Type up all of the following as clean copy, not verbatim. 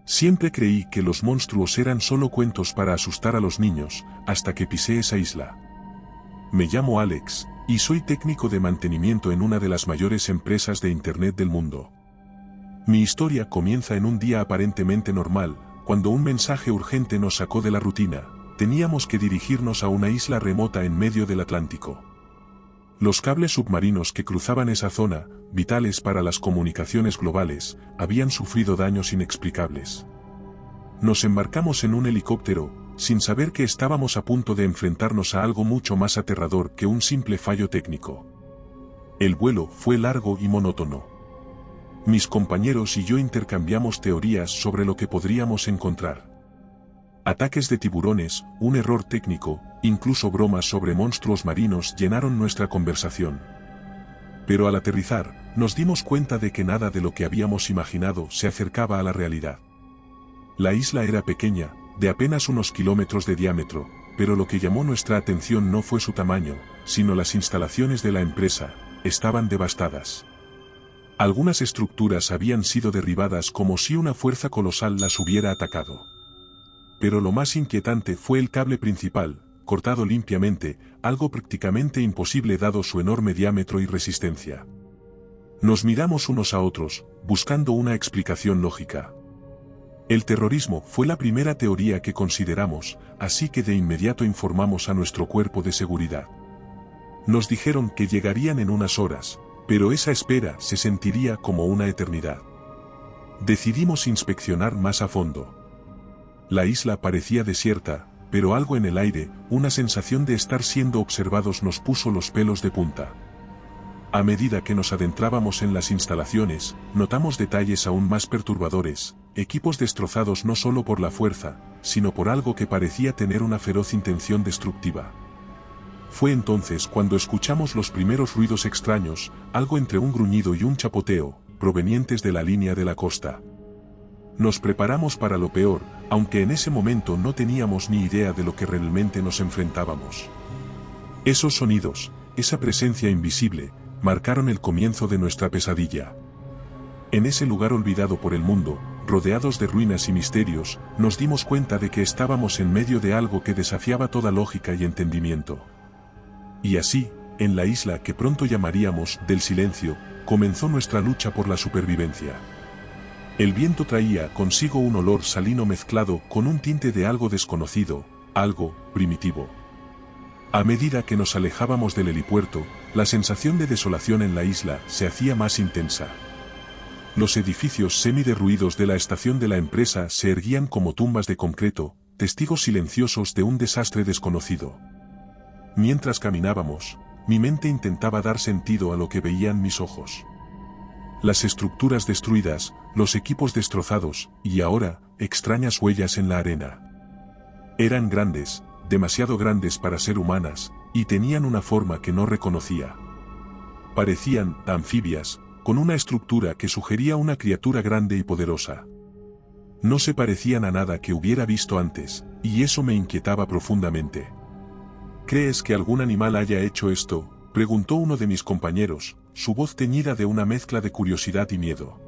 Siempre creí que los monstruos eran solo cuentos para asustar a los niños, hasta que pisé esa isla. Me llamo Alex, y soy técnico de mantenimiento en una de las mayores empresas de Internet del mundo. Mi historia comienza en un día aparentemente normal, cuando un mensaje urgente nos sacó de la rutina. Teníamos que dirigirnos a una isla remota en medio del Atlántico. Los cables submarinos que cruzaban esa zona, vitales para las comunicaciones globales, habían sufrido daños inexplicables. Nos embarcamos en un helicóptero, sin saber que estábamos a punto de enfrentarnos a algo mucho más aterrador que un simple fallo técnico. El vuelo fue largo y monótono. Mis compañeros y yo intercambiamos teorías sobre lo que podríamos encontrar. Ataques de tiburones, un error técnico, incluso bromas sobre monstruos marinos llenaron nuestra conversación. Pero al aterrizar, nos dimos cuenta de que nada de lo que habíamos imaginado se acercaba a la realidad. La isla era pequeña, de apenas unos kilómetros de diámetro, pero lo que llamó nuestra atención no fue su tamaño, sino las instalaciones de la empresa. Estaban devastadas. Algunas estructuras habían sido derribadas como si una fuerza colosal las hubiera atacado. Pero lo más inquietante fue el cable principal, cortado limpiamente, algo prácticamente imposible dado su enorme diámetro y resistencia. Nos miramos unos a otros, buscando una explicación lógica. El terrorismo fue la primera teoría que consideramos, así que de inmediato informamos a nuestro cuerpo de seguridad. Nos dijeron que llegarían en unas horas, pero esa espera se sentiría como una eternidad. Decidimos inspeccionar más a fondo. La isla parecía desierta, pero algo en el aire, una sensación de estar siendo observados nos puso los pelos de punta. A medida que nos adentrábamos en las instalaciones, notamos detalles aún más perturbadores, equipos destrozados no solo por la fuerza, sino por algo que parecía tener una feroz intención destructiva. Fue entonces cuando escuchamos los primeros ruidos extraños, algo entre un gruñido y un chapoteo, provenientes de la línea de la costa. Nos preparamos para lo peor, aunque en ese momento no teníamos ni idea de lo que realmente nos enfrentábamos. Esos sonidos, esa presencia invisible, marcaron el comienzo de nuestra pesadilla. En ese lugar olvidado por el mundo, rodeados de ruinas y misterios, nos dimos cuenta de que estábamos en medio de algo que desafiaba toda lógica y entendimiento. Y así, en la isla que pronto llamaríamos del silencio, comenzó nuestra lucha por la supervivencia. El viento traía consigo un olor salino mezclado con un tinte de algo desconocido, algo primitivo. A medida que nos alejábamos del helipuerto, la sensación de desolación en la isla se hacía más intensa. Los edificios semi-derruidos de la estación de la empresa se erguían como tumbas de concreto, testigos silenciosos de un desastre desconocido. Mientras caminábamos, mi mente intentaba dar sentido a lo que veían mis ojos. Las estructuras destruidas, los equipos destrozados, y ahora, extrañas huellas en la arena. Eran grandes, demasiado grandes para ser humanas, y tenían una forma que no reconocía. Parecían anfibias, con una estructura que sugería una criatura grande y poderosa. No se parecían a nada que hubiera visto antes, y eso me inquietaba profundamente. ¿Crees que algún animal haya hecho esto?, preguntó uno de mis compañeros, su voz teñida de una mezcla de curiosidad y miedo.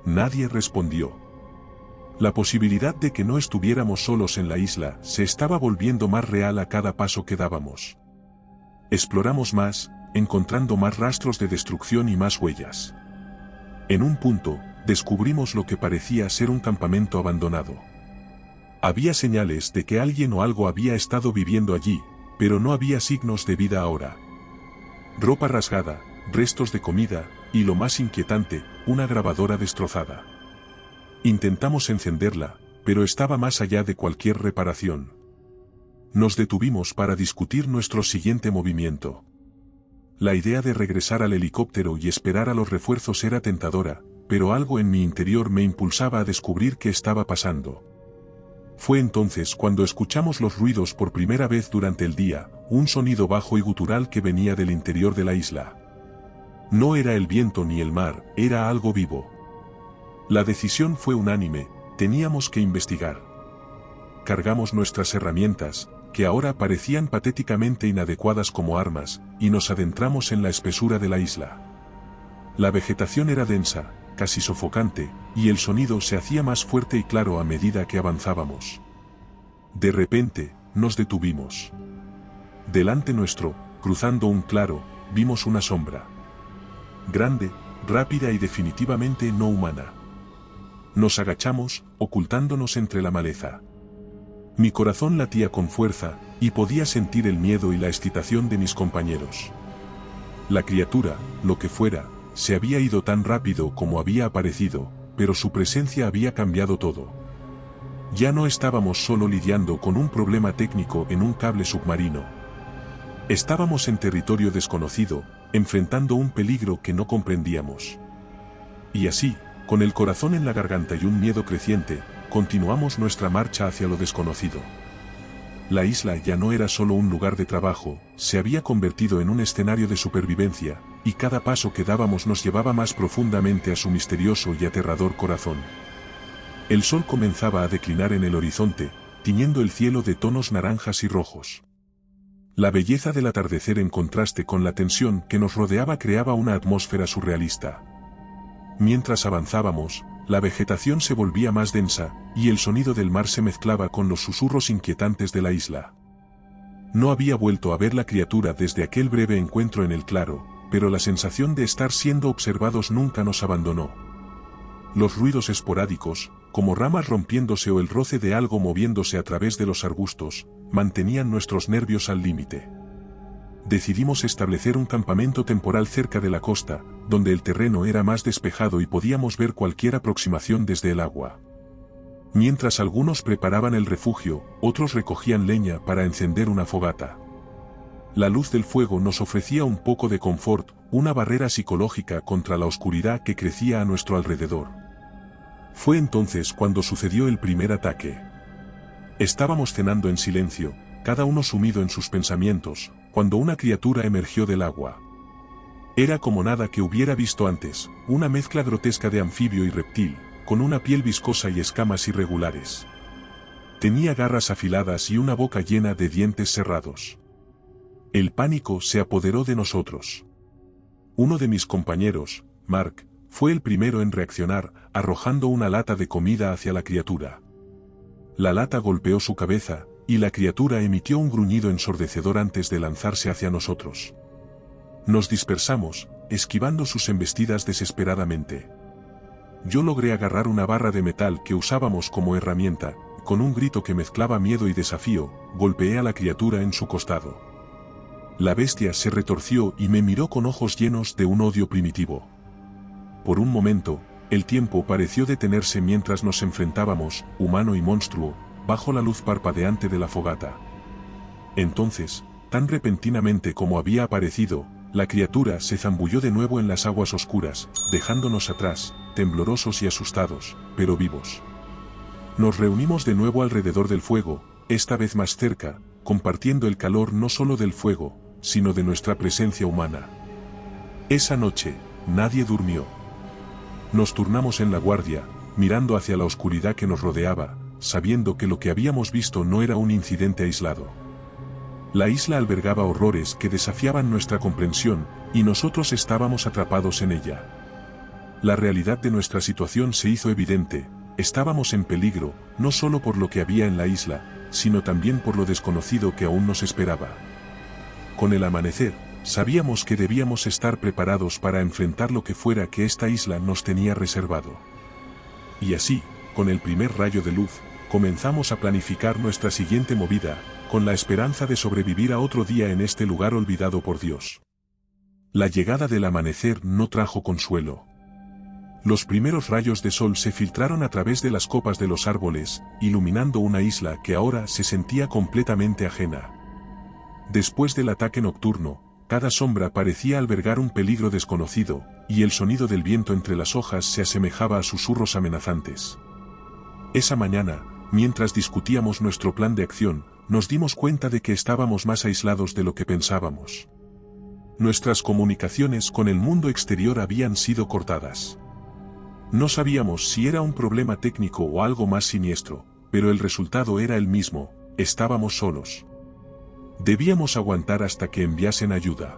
Nadie respondió. La posibilidad de que no estuviéramos solos en la isla se estaba volviendo más real a cada paso que dábamos. Exploramos más, encontrando más rastros de destrucción y más huellas. En un punto, descubrimos lo que parecía ser un campamento abandonado. Había señales de que alguien o algo había estado viviendo allí, pero no había signos de vida ahora. Ropa rasgada, restos de comida, y lo más inquietante, una grabadora destrozada. Intentamos encenderla, pero estaba más allá de cualquier reparación. Nos detuvimos para discutir nuestro siguiente movimiento. La idea de regresar al helicóptero y esperar a los refuerzos era tentadora, pero algo en mi interior me impulsaba a descubrir qué estaba pasando. Fue entonces cuando escuchamos los ruidos por primera vez durante el día, un sonido bajo y gutural que venía del interior de la isla. No era el viento ni el mar, era algo vivo. La decisión fue unánime, teníamos que investigar. Cargamos nuestras herramientas, que ahora parecían patéticamente inadecuadas como armas, y nos adentramos en la espesura de la isla. La vegetación era densa, casi sofocante, y el sonido se hacía más fuerte y claro a medida que avanzábamos. De repente, nos detuvimos. Delante nuestro, cruzando un claro, vimos una sombra. Grande, rápida y definitivamente no humana. Nos agachamos, ocultándonos entre la maleza. Mi corazón latía con fuerza, y podía sentir el miedo y la excitación de mis compañeros. La criatura, lo que fuera, se había ido tan rápido como había aparecido, pero su presencia había cambiado todo. Ya no estábamos solo lidiando con un problema técnico en un cable submarino. Estábamos en territorio desconocido, enfrentando un peligro que no comprendíamos. Y así, con el corazón en la garganta y un miedo creciente, continuamos nuestra marcha hacia lo desconocido. La isla ya no era solo un lugar de trabajo, se había convertido en un escenario de supervivencia, y cada paso que dábamos nos llevaba más profundamente a su misterioso y aterrador corazón. El sol comenzaba a declinar en el horizonte, tiñendo el cielo de tonos naranjas y rojos. La belleza del atardecer en contraste con la tensión que nos rodeaba creaba una atmósfera surrealista. Mientras avanzábamos, la vegetación se volvía más densa, y el sonido del mar se mezclaba con los susurros inquietantes de la isla. No había vuelto a ver la criatura desde aquel breve encuentro en el claro, pero la sensación de estar siendo observados nunca nos abandonó. Los ruidos esporádicos, como ramas rompiéndose o el roce de algo moviéndose a través de los arbustos, mantenían nuestros nervios al límite. Decidimos establecer un campamento temporal cerca de la costa, donde el terreno era más despejado y podíamos ver cualquier aproximación desde el agua. Mientras algunos preparaban el refugio, otros recogían leña para encender una fogata. La luz del fuego nos ofrecía un poco de confort, una barrera psicológica contra la oscuridad que crecía a nuestro alrededor. Fue entonces cuando sucedió el primer ataque. Estábamos cenando en silencio, cada uno sumido en sus pensamientos, cuando una criatura emergió del agua. Era como nada que hubiera visto antes, una mezcla grotesca de anfibio y reptil, con una piel viscosa y escamas irregulares. Tenía garras afiladas y una boca llena de dientes cerrados. El pánico se apoderó de nosotros. Uno de mis compañeros, Mark, fue el primero en reaccionar, arrojando una lata de comida hacia la criatura. La lata golpeó su cabeza, y la criatura emitió un gruñido ensordecedor antes de lanzarse hacia nosotros. Nos dispersamos, esquivando sus embestidas desesperadamente. Yo logré agarrar una barra de metal que usábamos como herramienta, y con un grito que mezclaba miedo y desafío, golpeé a la criatura en su costado. La bestia se retorció y me miró con ojos llenos de un odio primitivo. Por un momento, el tiempo pareció detenerse mientras nos enfrentábamos, humano y monstruo, bajo la luz parpadeante de la fogata. Entonces, tan repentinamente como había aparecido, la criatura se zambulló de nuevo en las aguas oscuras, dejándonos atrás, temblorosos y asustados, pero vivos. Nos reunimos de nuevo alrededor del fuego, esta vez más cerca, compartiendo el calor no solo del fuego, sino de nuestra presencia humana. Esa noche, nadie durmió. Nos turnamos en la guardia, mirando hacia la oscuridad que nos rodeaba, sabiendo que lo que habíamos visto no era un incidente aislado. La isla albergaba horrores que desafiaban nuestra comprensión, y nosotros estábamos atrapados en ella. La realidad de nuestra situación se hizo evidente, estábamos en peligro, no solo por lo que había en la isla, sino también por lo desconocido que aún nos esperaba. Con el amanecer, sabíamos que debíamos estar preparados para enfrentar lo que fuera que esta isla nos tenía reservado. Y así, con el primer rayo de luz, comenzamos a planificar nuestra siguiente movida, con la esperanza de sobrevivir a otro día en este lugar olvidado por Dios. La llegada del amanecer no trajo consuelo. Los primeros rayos de sol se filtraron a través de las copas de los árboles, iluminando una isla que ahora se sentía completamente ajena. Después del ataque nocturno, cada sombra parecía albergar un peligro desconocido, y el sonido del viento entre las hojas se asemejaba a susurros amenazantes. Esa mañana, mientras discutíamos nuestro plan de acción, nos dimos cuenta de que estábamos más aislados de lo que pensábamos. Nuestras comunicaciones con el mundo exterior habían sido cortadas. No sabíamos si era un problema técnico o algo más siniestro, pero el resultado era el mismo: estábamos solos. Debíamos aguantar hasta que enviasen ayuda.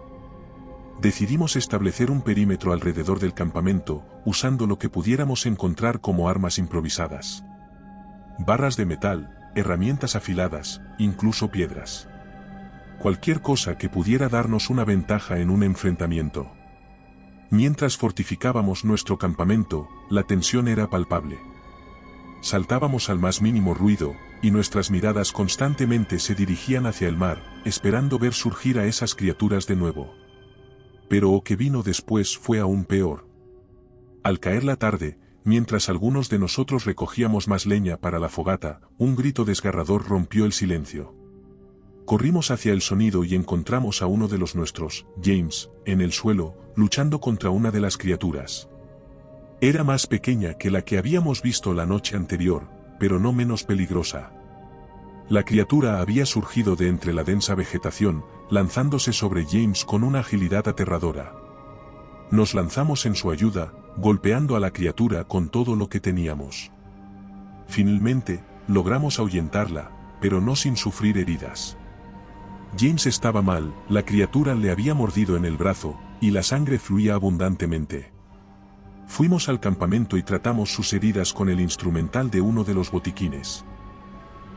Decidimos establecer un perímetro alrededor del campamento, usando lo que pudiéramos encontrar como armas improvisadas. Barras de metal, herramientas afiladas, incluso piedras. Cualquier cosa que pudiera darnos una ventaja en un enfrentamiento. Mientras fortificábamos nuestro campamento, la tensión era palpable. Saltábamos al más mínimo ruido, y nuestras miradas constantemente se dirigían hacia el mar, esperando ver surgir a esas criaturas de nuevo. Pero lo que vino después fue aún peor. Al caer la tarde, mientras algunos de nosotros recogíamos más leña para la fogata, un grito desgarrador rompió el silencio. Corrimos hacia el sonido y encontramos a uno de los nuestros, James, en el suelo, luchando contra una de las criaturas. Era más pequeña que la que habíamos visto la noche anterior, pero no menos peligrosa. La criatura había surgido de entre la densa vegetación, lanzándose sobre James con una agilidad aterradora. Nos lanzamos en su ayuda, golpeando a la criatura con todo lo que teníamos. Finalmente, logramos ahuyentarla, pero no sin sufrir heridas. James estaba mal, la criatura le había mordido en el brazo, y la sangre fluía abundantemente. Fuimos al campamento y tratamos sus heridas con el instrumental de uno de los botiquines.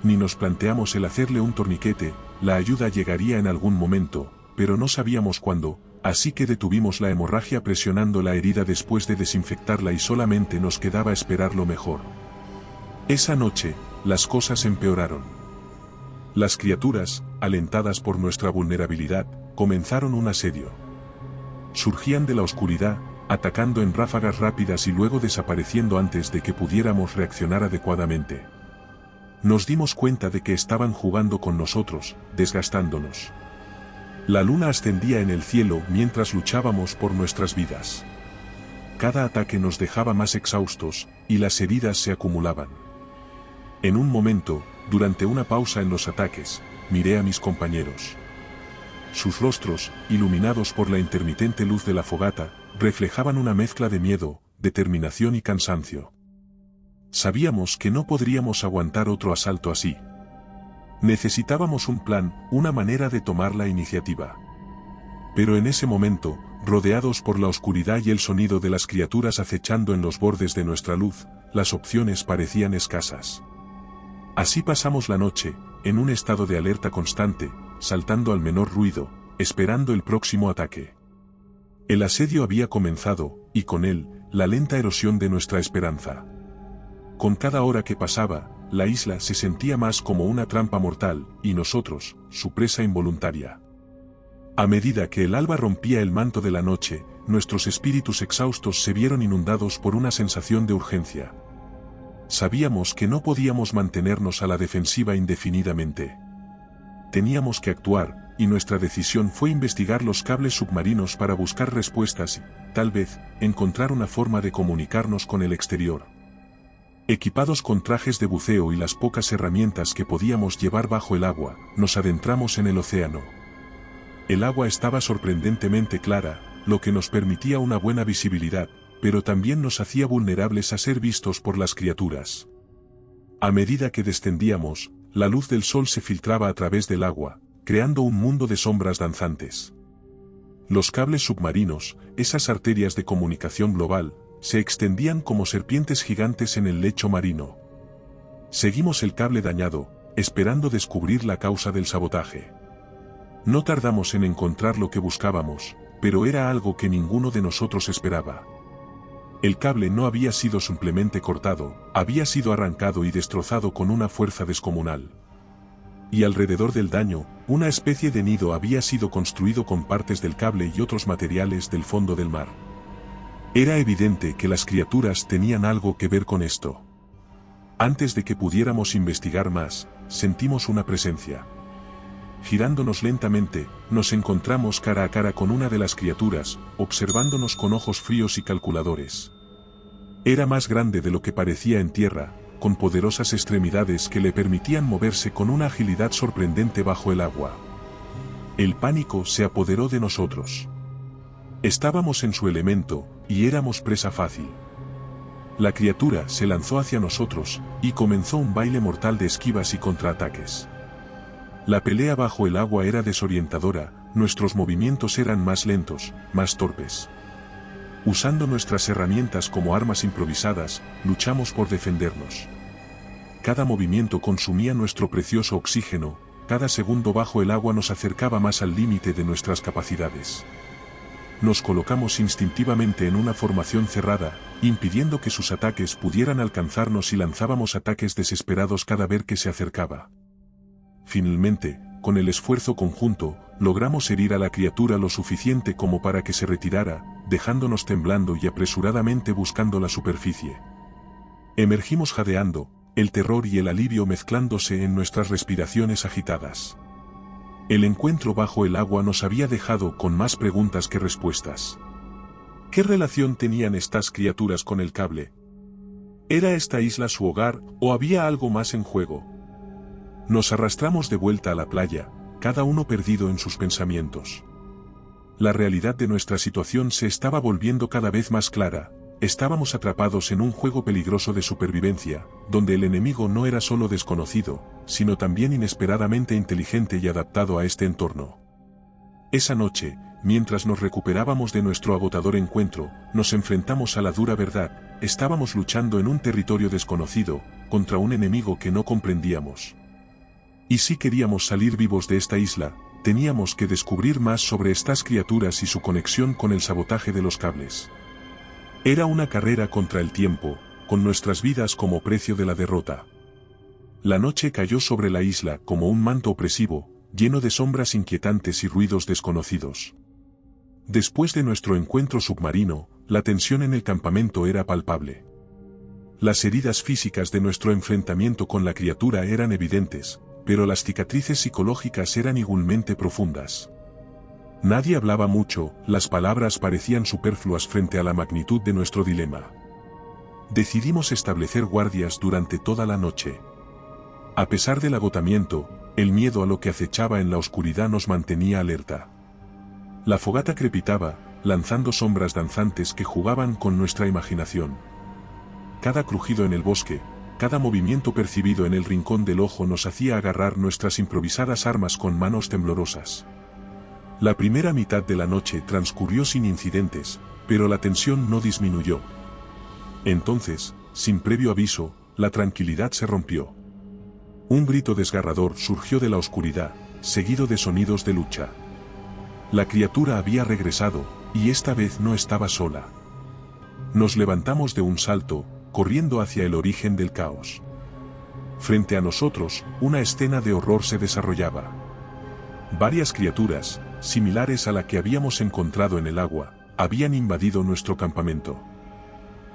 Ni nos planteamos el hacerle un torniquete, la ayuda llegaría en algún momento, pero no sabíamos cuándo, así que detuvimos la hemorragia presionando la herida después de desinfectarla y solamente nos quedaba esperar lo mejor. Esa noche, las cosas empeoraron. Las criaturas, alentadas por nuestra vulnerabilidad, comenzaron un asedio. Surgían de la oscuridad, atacando en ráfagas rápidas y luego desapareciendo antes de que pudiéramos reaccionar adecuadamente. Nos dimos cuenta de que estaban jugando con nosotros, desgastándonos. La luna ascendía en el cielo mientras luchábamos por nuestras vidas. Cada ataque nos dejaba más exhaustos, y las heridas se acumulaban. En un momento, durante una pausa en los ataques, miré a mis compañeros. Sus rostros, iluminados por la intermitente luz de la fogata, reflejaban una mezcla de miedo, determinación y cansancio. Sabíamos que no podríamos aguantar otro asalto así. Necesitábamos un plan, una manera de tomar la iniciativa. Pero en ese momento, rodeados por la oscuridad y el sonido de las criaturas acechando en los bordes de nuestra luz, las opciones parecían escasas. Así pasamos la noche, en un estado de alerta constante, saltando al menor ruido, esperando el próximo ataque. El asedio había comenzado, y con él, la lenta erosión de nuestra esperanza. Con cada hora que pasaba, la isla se sentía más como una trampa mortal, y nosotros, su presa involuntaria. A medida que el alba rompía el manto de la noche, nuestros espíritus exhaustos se vieron inundados por una sensación de urgencia. Sabíamos que no podíamos mantenernos a la defensiva indefinidamente. Teníamos que actuar, y nuestra decisión fue investigar los cables submarinos para buscar respuestas y, tal vez, encontrar una forma de comunicarnos con el exterior. Equipados con trajes de buceo y las pocas herramientas que podíamos llevar bajo el agua, nos adentramos en el océano. El agua estaba sorprendentemente clara, lo que nos permitía una buena visibilidad, pero también nos hacía vulnerables a ser vistos por las criaturas. A medida que descendíamos, la luz del sol se filtraba a través del agua, creando un mundo de sombras danzantes. Los cables submarinos, esas arterias de comunicación global, se extendían como serpientes gigantes en el lecho marino. Seguimos el cable dañado, esperando descubrir la causa del sabotaje. No tardamos en encontrar lo que buscábamos, pero era algo que ninguno de nosotros esperaba. El cable no había sido simplemente cortado, había sido arrancado y destrozado con una fuerza descomunal. Y alrededor del daño, una especie de nido había sido construido con partes del cable y otros materiales del fondo del mar. Era evidente que las criaturas tenían algo que ver con esto. Antes de que pudiéramos investigar más, sentimos una presencia. Girándonos lentamente, nos encontramos cara a cara con una de las criaturas, observándonos con ojos fríos y calculadores. Era más grande de lo que parecía en tierra, con poderosas extremidades que le permitían moverse con una agilidad sorprendente bajo el agua. El pánico se apoderó de nosotros. Estábamos en su elemento, y éramos presa fácil. La criatura se lanzó hacia nosotros, y comenzó un baile mortal de esquivas y contraataques. La pelea bajo el agua era desorientadora, nuestros movimientos eran más lentos, más torpes. Usando nuestras herramientas como armas improvisadas, luchamos por defendernos. Cada movimiento consumía nuestro precioso oxígeno, cada segundo bajo el agua nos acercaba más al límite de nuestras capacidades. Nos colocamos instintivamente en una formación cerrada, impidiendo que sus ataques pudieran alcanzarnos y lanzábamos ataques desesperados cada vez que se acercaba. Finalmente, con el esfuerzo conjunto, logramos herir a la criatura lo suficiente como para que se retirara, dejándonos temblando y apresuradamente buscando la superficie. Emergimos jadeando, el terror y el alivio mezclándose en nuestras respiraciones agitadas. El encuentro bajo el agua nos había dejado con más preguntas que respuestas. ¿Qué relación tenían estas criaturas con el cable? ¿Era esta isla su hogar, o había algo más en juego? Nos arrastramos de vuelta a la playa, cada uno perdido en sus pensamientos. La realidad de nuestra situación se estaba volviendo cada vez más clara. Estábamos atrapados en un juego peligroso de supervivencia, donde el enemigo no era solo desconocido, sino también inesperadamente inteligente y adaptado a este entorno. Esa noche, mientras nos recuperábamos de nuestro agotador encuentro, nos enfrentamos a la dura verdad: estábamos luchando en un territorio desconocido, contra un enemigo que no comprendíamos. Y si queríamos salir vivos de esta isla, teníamos que descubrir más sobre estas criaturas y su conexión con el sabotaje de los cables. Era una carrera contra el tiempo, con nuestras vidas como precio de la derrota. La noche cayó sobre la isla como un manto opresivo, lleno de sombras inquietantes y ruidos desconocidos. Después de nuestro encuentro submarino, la tensión en el campamento era palpable. Las heridas físicas de nuestro enfrentamiento con la criatura eran evidentes, pero las cicatrices psicológicas eran igualmente profundas. Nadie hablaba mucho, las palabras parecían superfluas frente a la magnitud de nuestro dilema. Decidimos establecer guardias durante toda la noche. A pesar del agotamiento, el miedo a lo que acechaba en la oscuridad nos mantenía alerta. La fogata crepitaba, lanzando sombras danzantes que jugaban con nuestra imaginación. Cada crujido en el bosque, cada movimiento percibido en el rincón del ojo nos hacía agarrar nuestras improvisadas armas con manos temblorosas. La primera mitad de la noche transcurrió sin incidentes, pero la tensión no disminuyó. Entonces, sin previo aviso, la tranquilidad se rompió. Un grito desgarrador surgió de la oscuridad, seguido de sonidos de lucha. La criatura había regresado, y esta vez no estaba sola. Nos levantamos de un salto, corriendo hacia el origen del caos. Frente a nosotros, una escena de horror se desarrollaba. Varias criaturas, similares a la que habíamos encontrado en el agua, habían invadido nuestro campamento.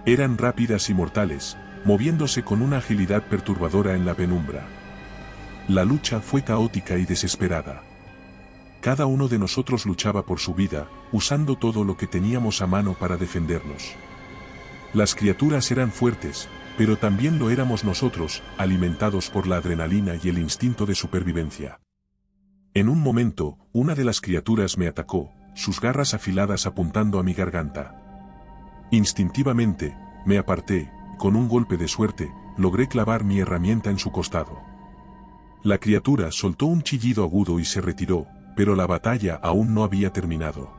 Eran rápidas y mortales, moviéndose con una agilidad perturbadora en la penumbra. La lucha fue caótica y desesperada. Cada uno de nosotros luchaba por su vida, usando todo lo que teníamos a mano para defendernos. Las criaturas eran fuertes, pero también lo éramos nosotros, alimentados por la adrenalina y el instinto de supervivencia. En un momento, una de las criaturas me atacó, sus garras afiladas apuntando a mi garganta. Instintivamente, me aparté, con un golpe de suerte, logré clavar mi herramienta en su costado. La criatura soltó un chillido agudo y se retiró, pero la batalla aún no había terminado.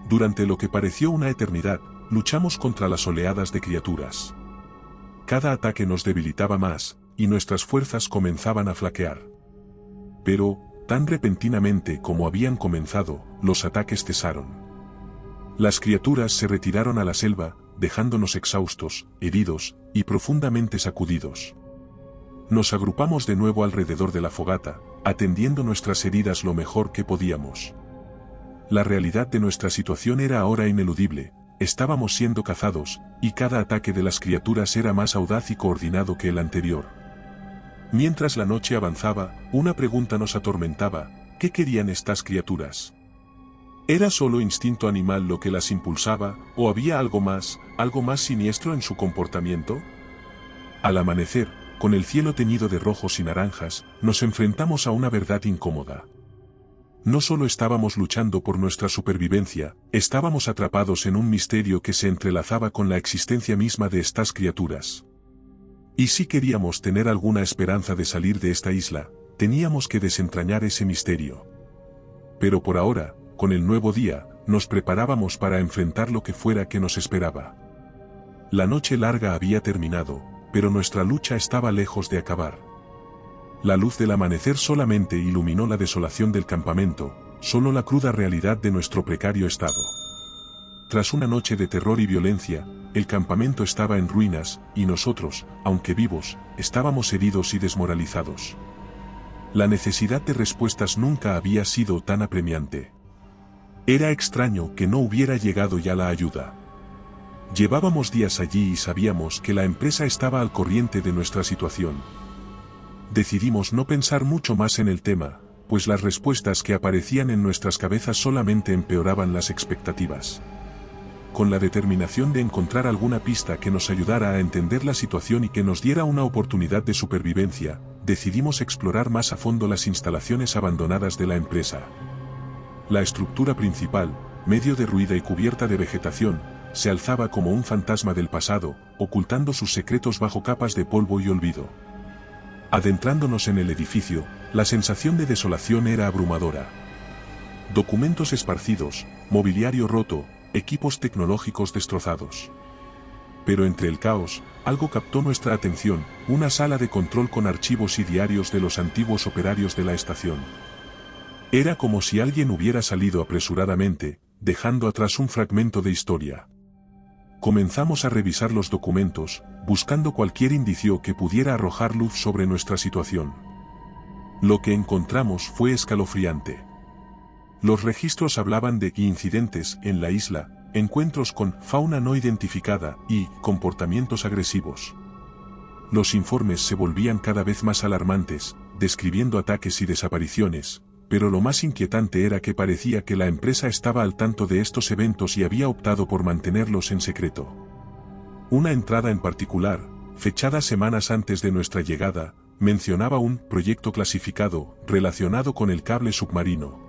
Durante lo que pareció una eternidad, luchamos contra las oleadas de criaturas. Cada ataque nos debilitaba más, y nuestras fuerzas comenzaban a flaquear. Pero, tan repentinamente como habían comenzado, los ataques cesaron. Las criaturas se retiraron a la selva, dejándonos exhaustos, heridos, y profundamente sacudidos. Nos agrupamos de nuevo alrededor de la fogata, atendiendo nuestras heridas lo mejor que podíamos. La realidad de nuestra situación era ahora ineludible: estábamos siendo cazados, y cada ataque de las criaturas era más audaz y coordinado que el anterior. Mientras la noche avanzaba, una pregunta nos atormentaba: ¿qué querían estas criaturas? ¿Era solo instinto animal lo que las impulsaba, o había algo más siniestro en su comportamiento? Al amanecer, con el cielo teñido de rojos y naranjas, nos enfrentamos a una verdad incómoda. No solo estábamos luchando por nuestra supervivencia, estábamos atrapados en un misterio que se entrelazaba con la existencia misma de estas criaturas. Y si queríamos tener alguna esperanza de salir de esta isla, teníamos que desentrañar ese misterio. Pero por ahora, con el nuevo día, nos preparábamos para enfrentar lo que fuera que nos esperaba. La noche larga había terminado, pero nuestra lucha estaba lejos de acabar. La luz del amanecer solamente iluminó la desolación del campamento, solo la cruda realidad de nuestro precario estado. Tras una noche de terror y violencia, el campamento estaba en ruinas, y nosotros, aunque vivos, estábamos heridos y desmoralizados. La necesidad de respuestas nunca había sido tan apremiante. Era extraño que no hubiera llegado ya la ayuda. Llevábamos días allí y sabíamos que la empresa estaba al corriente de nuestra situación. Decidimos no pensar mucho más en el tema, pues las respuestas que aparecían en nuestras cabezas solamente empeoraban las expectativas. Con la determinación de encontrar alguna pista que nos ayudara a entender la situación y que nos diera una oportunidad de supervivencia, decidimos explorar más a fondo las instalaciones abandonadas de la empresa. La estructura principal, medio derruida y cubierta de vegetación, se alzaba como un fantasma del pasado, ocultando sus secretos bajo capas de polvo y olvido. Adentrándonos en el edificio, la sensación de desolación era abrumadora. Documentos esparcidos, mobiliario roto, equipos tecnológicos destrozados. Pero entre el caos, algo captó nuestra atención, una sala de control con archivos y diarios de los antiguos operarios de la estación. Era como si alguien hubiera salido apresuradamente, dejando atrás un fragmento de historia. Comenzamos a revisar los documentos, buscando cualquier indicio que pudiera arrojar luz sobre nuestra situación. Lo que encontramos fue escalofriante. Los registros hablaban de incidentes en la isla, encuentros con fauna no identificada y comportamientos agresivos. Los informes se volvían cada vez más alarmantes, describiendo ataques y desapariciones, pero lo más inquietante era que parecía que la empresa estaba al tanto de estos eventos y había optado por mantenerlos en secreto. Una entrada en particular, fechada semanas antes de nuestra llegada, mencionaba un proyecto clasificado relacionado con el cable submarino.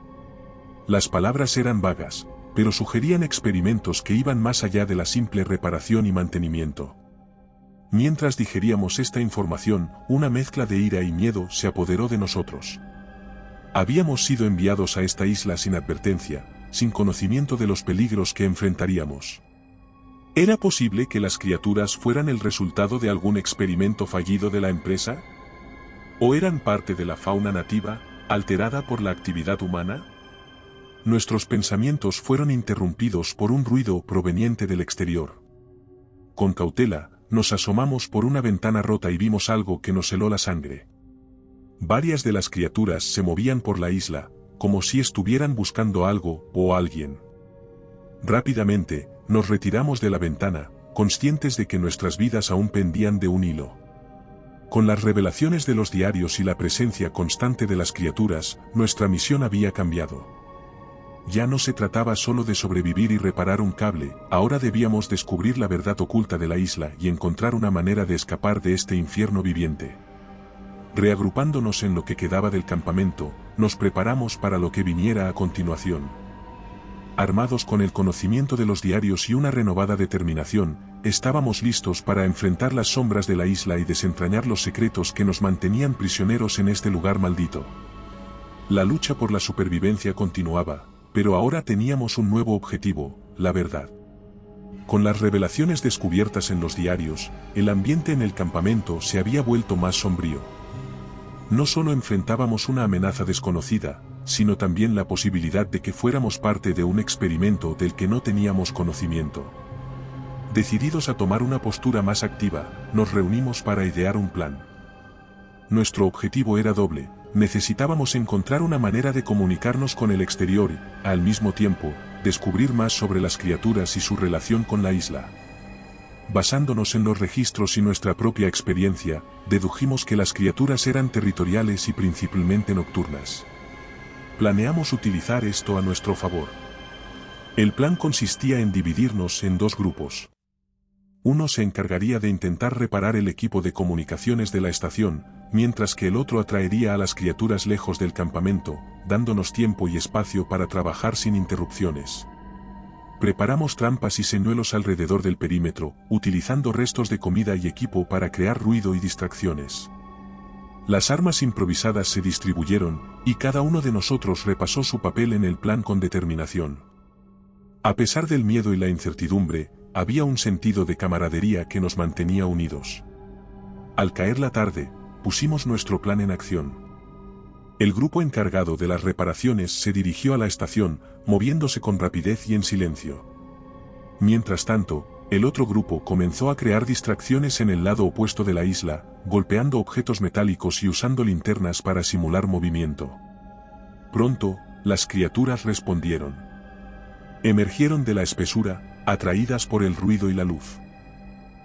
Las palabras eran vagas, pero sugerían experimentos que iban más allá de la simple reparación y mantenimiento. Mientras digeríamos esta información, una mezcla de ira y miedo se apoderó de nosotros. Habíamos sido enviados a esta isla sin advertencia, sin conocimiento de los peligros que enfrentaríamos. ¿Era posible que las criaturas fueran el resultado de algún experimento fallido de la empresa? ¿O eran parte de la fauna nativa, alterada por la actividad humana? Nuestros pensamientos fueron interrumpidos por un ruido proveniente del exterior. Con cautela, nos asomamos por una ventana rota y vimos algo que nos heló la sangre. Varias de las criaturas se movían por la isla, como si estuvieran buscando algo o alguien. Rápidamente, nos retiramos de la ventana, conscientes de que nuestras vidas aún pendían de un hilo. Con las revelaciones de los diarios y la presencia constante de las criaturas, nuestra misión había cambiado. Ya no se trataba solo de sobrevivir y reparar un cable, ahora debíamos descubrir la verdad oculta de la isla y encontrar una manera de escapar de este infierno viviente. Reagrupándonos en lo que quedaba del campamento, nos preparamos para lo que viniera a continuación. Armados con el conocimiento de los diarios y una renovada determinación, estábamos listos para enfrentar las sombras de la isla y desentrañar los secretos que nos mantenían prisioneros en este lugar maldito. La lucha por la supervivencia continuaba, pero ahora teníamos un nuevo objetivo, la verdad. Con las revelaciones descubiertas en los diarios, el ambiente en el campamento se había vuelto más sombrío. No solo enfrentábamos una amenaza desconocida, sino también la posibilidad de que fuéramos parte de un experimento del que no teníamos conocimiento. Decididos a tomar una postura más activa, nos reunimos para idear un plan. Nuestro objetivo era doble: necesitábamos encontrar una manera de comunicarnos con el exterior y, al mismo tiempo, descubrir más sobre las criaturas y su relación con la isla. Basándonos en los registros y nuestra propia experiencia, dedujimos que las criaturas eran territoriales y principalmente nocturnas. Planeamos utilizar esto a nuestro favor. El plan consistía en dividirnos en dos grupos. Uno se encargaría de intentar reparar el equipo de comunicaciones de la estación, mientras que el otro atraería a las criaturas lejos del campamento, dándonos tiempo y espacio para trabajar sin interrupciones. Preparamos trampas y señuelos alrededor del perímetro, utilizando restos de comida y equipo para crear ruido y distracciones. Las armas improvisadas se distribuyeron, y cada uno de nosotros repasó su papel en el plan con determinación. A pesar del miedo y la incertidumbre, había un sentido de camaradería que nos mantenía unidos. Al caer la tarde, pusimos nuestro plan en acción. El grupo encargado de las reparaciones se dirigió a la estación, moviéndose con rapidez y en silencio. Mientras tanto, el otro grupo comenzó a crear distracciones en el lado opuesto de la isla, golpeando objetos metálicos y usando linternas para simular movimiento. Pronto, las criaturas respondieron. Emergieron de la espesura, atraídas por el ruido y la luz.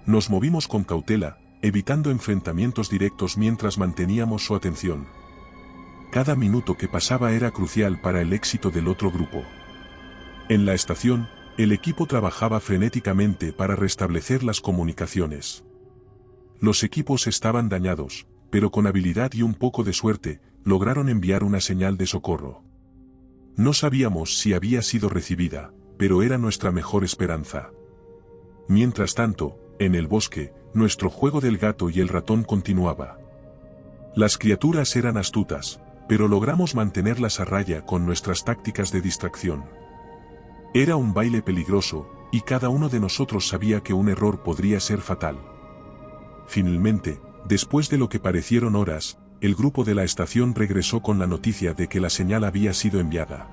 Nos movimos con cautela, evitando enfrentamientos directos mientras manteníamos su atención. Cada minuto que pasaba era crucial para el éxito del otro grupo. En la estación, el equipo trabajaba frenéticamente para restablecer las comunicaciones. Los equipos estaban dañados, pero con habilidad y un poco de suerte, lograron enviar una señal de socorro. No sabíamos si había sido recibida, pero era nuestra mejor esperanza. Mientras tanto, en el bosque, nuestro juego del gato y el ratón continuaba. Las criaturas eran astutas, pero logramos mantenerlas a raya con nuestras tácticas de distracción. Era un baile peligroso, y cada uno de nosotros sabía que un error podría ser fatal. Finalmente, después de lo que parecieron horas, el grupo de la estación regresó con la noticia de que la señal había sido enviada.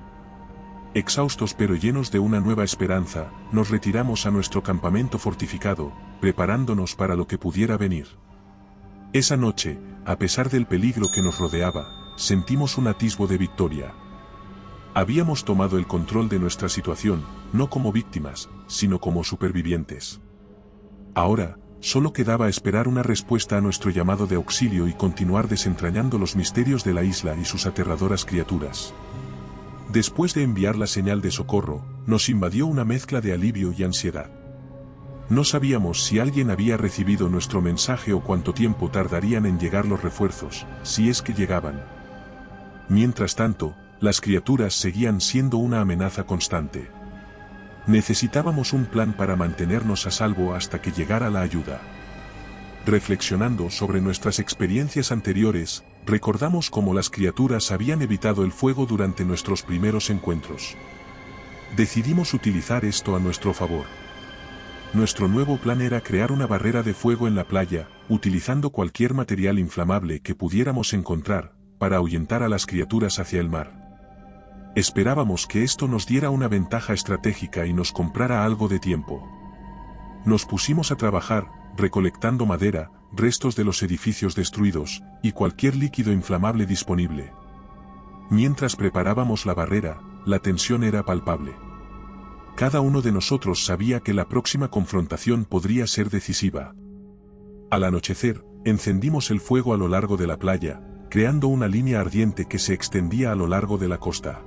Exhaustos pero llenos de una nueva esperanza, nos retiramos a nuestro campamento fortificado, preparándonos para lo que pudiera venir. Esa noche, a pesar del peligro que nos rodeaba, sentimos un atisbo de victoria. Habíamos tomado el control de nuestra situación, no como víctimas, sino como supervivientes. Ahora, solo quedaba esperar una respuesta a nuestro llamado de auxilio y continuar desentrañando los misterios de la isla y sus aterradoras criaturas. Después de enviar la señal de socorro, nos invadió una mezcla de alivio y ansiedad. No sabíamos si alguien había recibido nuestro mensaje o cuánto tiempo tardarían en llegar los refuerzos, si es que llegaban. Mientras tanto, las criaturas seguían siendo una amenaza constante. Necesitábamos un plan para mantenernos a salvo hasta que llegara la ayuda. Reflexionando sobre nuestras experiencias anteriores, recordamos cómo las criaturas habían evitado el fuego durante nuestros primeros encuentros. Decidimos utilizar esto a nuestro favor. Nuestro nuevo plan era crear una barrera de fuego en la playa, utilizando cualquier material inflamable que pudiéramos encontrar, para ahuyentar a las criaturas hacia el mar. Esperábamos que esto nos diera una ventaja estratégica y nos comprara algo de tiempo. Nos pusimos a trabajar, recolectando madera, restos de los edificios destruidos, y cualquier líquido inflamable disponible. Mientras preparábamos la barrera, la tensión era palpable. Cada uno de nosotros sabía que la próxima confrontación podría ser decisiva. Al anochecer, encendimos el fuego a lo largo de la playa, creando una línea ardiente que se extendía a lo largo de la costa.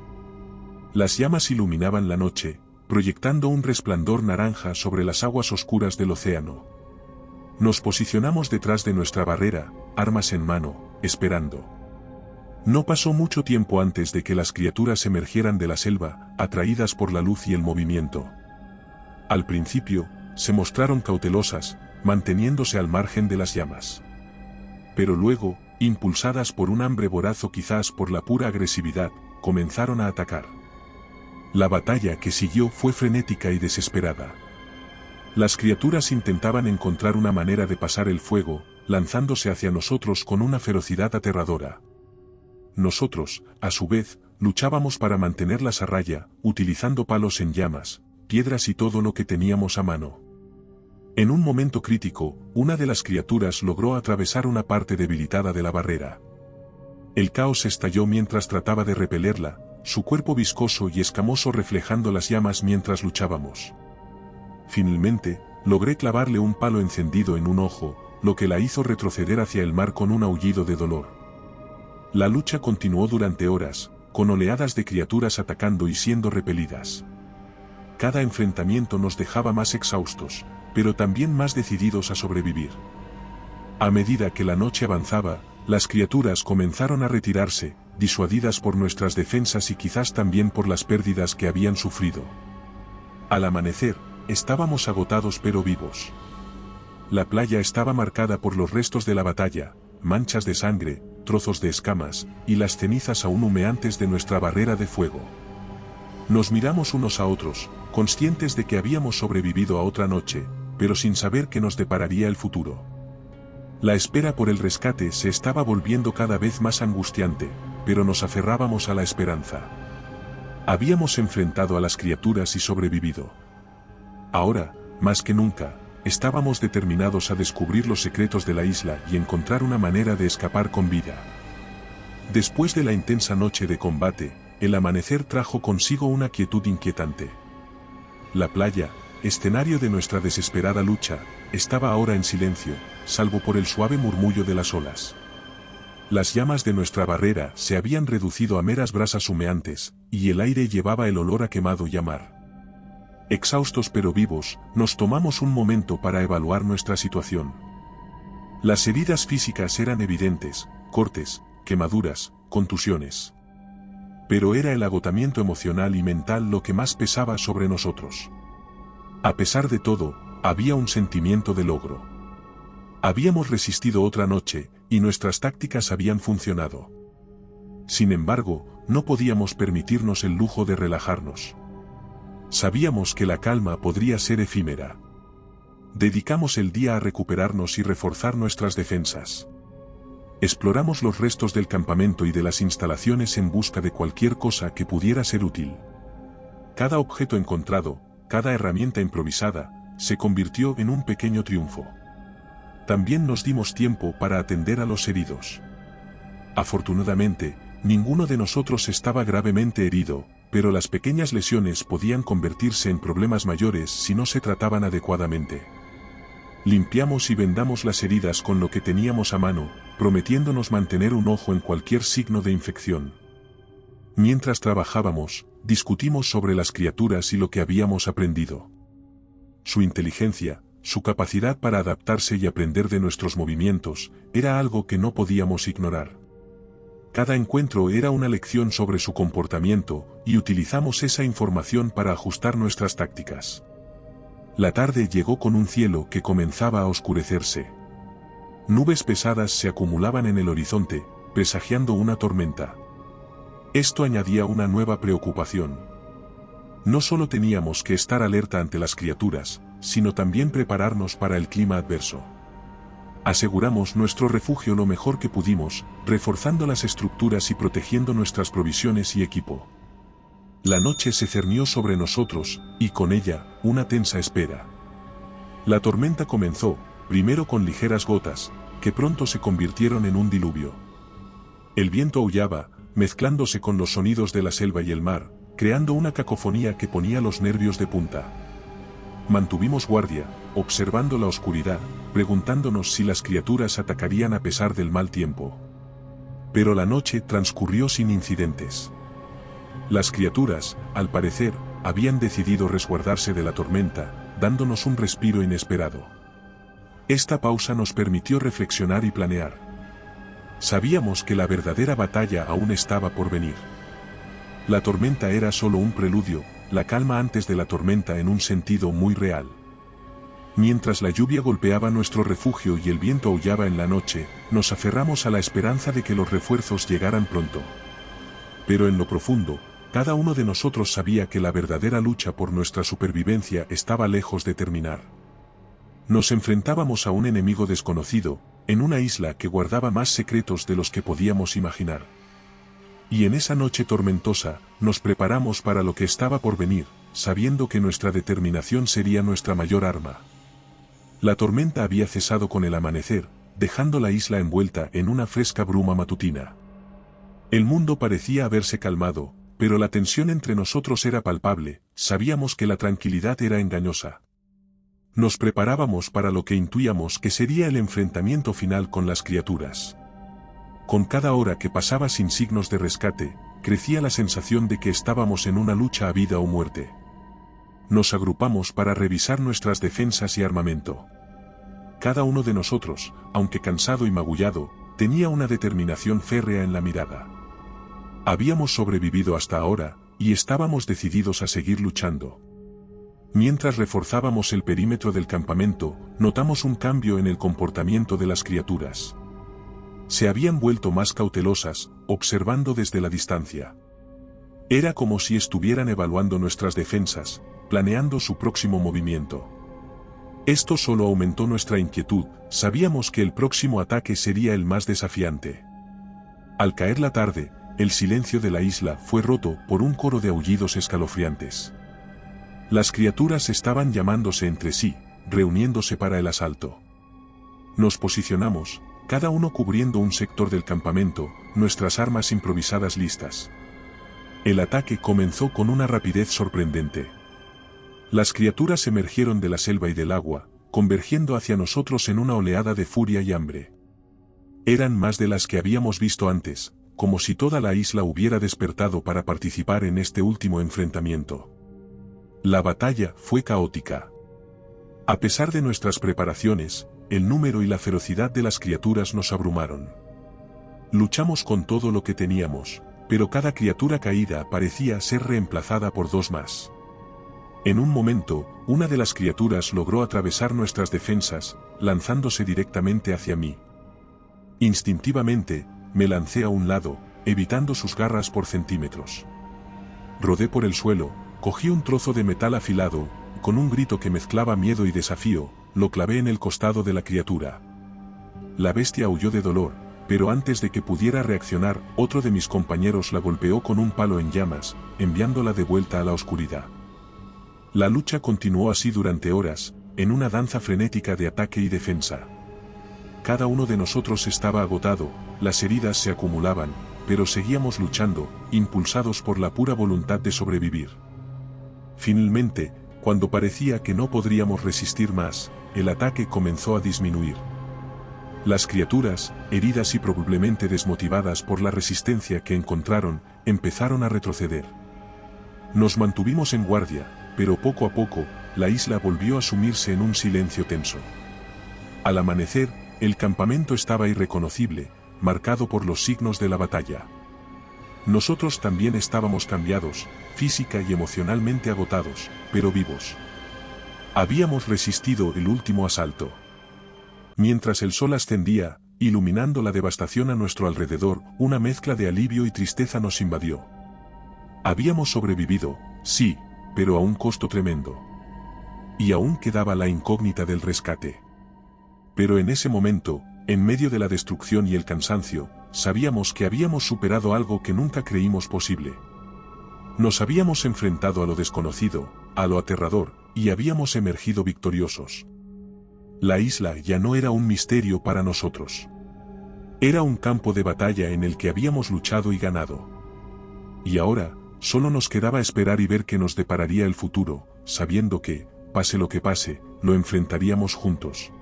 Las llamas iluminaban la noche, proyectando un resplandor naranja sobre las aguas oscuras del océano. Nos posicionamos detrás de nuestra barrera, armas en mano, esperando. No pasó mucho tiempo antes de que las criaturas emergieran de la selva, atraídas por la luz y el movimiento. Al principio, se mostraron cautelosas, manteniéndose al margen de las llamas. Pero luego, impulsadas por un hambre voraz o quizás por la pura agresividad, comenzaron a atacar. La batalla que siguió fue frenética y desesperada. Las criaturas intentaban encontrar una manera de pasar el fuego, lanzándose hacia nosotros con una ferocidad aterradora. Nosotros, a su vez, luchábamos para mantenerlas a raya, utilizando palos en llamas, piedras y todo lo que teníamos a mano. En un momento crítico, una de las criaturas logró atravesar una parte debilitada de la barrera. El caos estalló mientras trataba de repelerla, su cuerpo viscoso y escamoso reflejando las llamas mientras luchábamos. Finalmente, logré clavarle un palo encendido en un ojo, lo que la hizo retroceder hacia el mar con un aullido de dolor. La lucha continuó durante horas, con oleadas de criaturas atacando y siendo repelidas. Cada enfrentamiento nos dejaba más exhaustos, pero también más decididos a sobrevivir. A medida que la noche avanzaba, las criaturas comenzaron a retirarse, disuadidas por nuestras defensas y quizás también por las pérdidas que habían sufrido. Al amanecer, estábamos agotados pero vivos. La playa estaba marcada por los restos de la batalla, manchas de sangre, trozos de escamas, y las cenizas aún humeantes de nuestra barrera de fuego. Nos miramos unos a otros, conscientes de que habíamos sobrevivido a otra noche, pero sin saber qué nos depararía el futuro. La espera por el rescate se estaba volviendo cada vez más angustiante, pero nos aferrábamos a la esperanza. Habíamos enfrentado a las criaturas y sobrevivido. Ahora, más que nunca, estábamos determinados a descubrir los secretos de la isla y encontrar una manera de escapar con vida. Después de la intensa noche de combate, el amanecer trajo consigo una quietud inquietante. La playa, escenario de nuestra desesperada lucha, estaba ahora en silencio, salvo por el suave murmullo de las olas. Las llamas de nuestra barrera se habían reducido a meras brasas humeantes, y el aire llevaba el olor a quemado y a mar. Exhaustos pero vivos, nos tomamos un momento para evaluar nuestra situación. Las heridas físicas eran evidentes, cortes, quemaduras, contusiones. Pero era el agotamiento emocional y mental lo que más pesaba sobre nosotros. A pesar de todo, había un sentimiento de logro. Habíamos resistido otra noche, y nuestras tácticas habían funcionado. Sin embargo, no podíamos permitirnos el lujo de relajarnos. Sabíamos que la calma podría ser efímera. Dedicamos el día a recuperarnos y reforzar nuestras defensas. Exploramos los restos del campamento y de las instalaciones en busca de cualquier cosa que pudiera ser útil. Cada objeto encontrado, cada herramienta improvisada, se convirtió en un pequeño triunfo. También nos dimos tiempo para atender a los heridos. Afortunadamente, ninguno de nosotros estaba gravemente herido, pero las pequeñas lesiones podían convertirse en problemas mayores si no se trataban adecuadamente. Limpiamos y vendamos las heridas con lo que teníamos a mano, prometiéndonos mantener un ojo en cualquier signo de infección. Mientras trabajábamos, discutimos sobre las criaturas y lo que habíamos aprendido. Su inteligencia, su capacidad para adaptarse y aprender de nuestros movimientos, era algo que no podíamos ignorar. Cada encuentro era una lección sobre su comportamiento, y utilizamos esa información para ajustar nuestras tácticas. La tarde llegó con un cielo que comenzaba a oscurecerse. Nubes pesadas se acumulaban en el horizonte, presagiando una tormenta. Esto añadía una nueva preocupación. No solo teníamos que estar alerta ante las criaturas, sino también prepararnos para el clima adverso. Aseguramos nuestro refugio lo mejor que pudimos, reforzando las estructuras y protegiendo nuestras provisiones y equipo. La noche se cernió sobre nosotros, y con ella, una tensa espera. La tormenta comenzó, primero con ligeras gotas, que pronto se convirtieron en un diluvio. El viento aullaba, mezclándose con los sonidos de la selva y el mar, creando una cacofonía que ponía los nervios de punta. Mantuvimos guardia, observando la oscuridad, preguntándonos si las criaturas atacarían a pesar del mal tiempo. Pero la noche transcurrió sin incidentes. Las criaturas, al parecer, habían decidido resguardarse de la tormenta, dándonos un respiro inesperado. Esta pausa nos permitió reflexionar y planear. Sabíamos que la verdadera batalla aún estaba por venir. La tormenta era solo un preludio, la calma antes de la tormenta en un sentido muy real. Mientras la lluvia golpeaba nuestro refugio y el viento aullaba en la noche, nos aferramos a la esperanza de que los refuerzos llegaran pronto. Pero en lo profundo, cada uno de nosotros sabía que la verdadera lucha por nuestra supervivencia estaba lejos de terminar. Nos enfrentábamos a un enemigo desconocido, en una isla que guardaba más secretos de los que podíamos imaginar. Y en esa noche tormentosa, nos preparamos para lo que estaba por venir, sabiendo que nuestra determinación sería nuestra mayor arma. La tormenta había cesado con el amanecer, dejando la isla envuelta en una fresca bruma matutina. El mundo parecía haberse calmado, pero la tensión entre nosotros era palpable, sabíamos que la tranquilidad era engañosa. Nos preparábamos para lo que intuíamos que sería el enfrentamiento final con las criaturas. Con cada hora que pasaba sin signos de rescate, crecía la sensación de que estábamos en una lucha a vida o muerte. Nos agrupamos para revisar nuestras defensas y armamento. Cada uno de nosotros, aunque cansado y magullado, tenía una determinación férrea en la mirada. Habíamos sobrevivido hasta ahora, y estábamos decididos a seguir luchando. Mientras reforzábamos el perímetro del campamento, notamos un cambio en el comportamiento de las criaturas. Se habían vuelto más cautelosas, observando desde la distancia. Era como si estuvieran evaluando nuestras defensas, planeando su próximo movimiento. Esto solo aumentó nuestra inquietud, sabíamos que el próximo ataque sería el más desafiante. Al caer la tarde, el silencio de la isla fue roto por un coro de aullidos escalofriantes. Las criaturas estaban llamándose entre sí, reuniéndose para el asalto. Nos posicionamos, cada uno cubriendo un sector del campamento, nuestras armas improvisadas listas. El ataque comenzó con una rapidez sorprendente. Las criaturas emergieron de la selva y del agua, convergiendo hacia nosotros en una oleada de furia y hambre. Eran más de las que habíamos visto antes, como si toda la isla hubiera despertado para participar en este último enfrentamiento. La batalla fue caótica. A pesar de nuestras preparaciones, el número y la ferocidad de las criaturas nos abrumaron. Luchamos con todo lo que teníamos, pero cada criatura caída parecía ser reemplazada por dos más. En un momento, una de las criaturas logró atravesar nuestras defensas, lanzándose directamente hacia mí. Instintivamente, me lancé a un lado, evitando sus garras por centímetros. Rodé por el suelo, cogí un trozo de metal afilado, y con un grito que mezclaba miedo y desafío, lo clavé en el costado de la criatura. La bestia aulló de dolor, pero antes de que pudiera reaccionar, otro de mis compañeros la golpeó con un palo en llamas, enviándola de vuelta a la oscuridad. La lucha continuó así durante horas, en una danza frenética de ataque y defensa. Cada uno de nosotros estaba agotado, las heridas se acumulaban, pero seguíamos luchando, impulsados por la pura voluntad de sobrevivir. Finalmente, cuando parecía que no podríamos resistir más, el ataque comenzó a disminuir. Las criaturas, heridas y probablemente desmotivadas por la resistencia que encontraron, empezaron a retroceder. Nos mantuvimos en guardia, pero poco a poco, la isla volvió a sumirse en un silencio tenso. Al amanecer, el campamento estaba irreconocible, marcado por los signos de la batalla. Nosotros también estábamos cambiados, física y emocionalmente agotados, pero vivos. Habíamos resistido el último asalto. Mientras el sol ascendía, iluminando la devastación a nuestro alrededor, una mezcla de alivio y tristeza nos invadió. Habíamos sobrevivido, sí, pero a un costo tremendo. Y aún quedaba la incógnita del rescate. Pero en ese momento, en medio de la destrucción y el cansancio, sabíamos que habíamos superado algo que nunca creímos posible. Nos habíamos enfrentado a lo desconocido, a lo aterrador, y habíamos emergido victoriosos. La isla ya no era un misterio para nosotros. Era un campo de batalla en el que habíamos luchado y ganado. Y ahora, solo nos quedaba esperar y ver qué nos depararía el futuro, sabiendo que, pase lo que pase, lo enfrentaríamos juntos.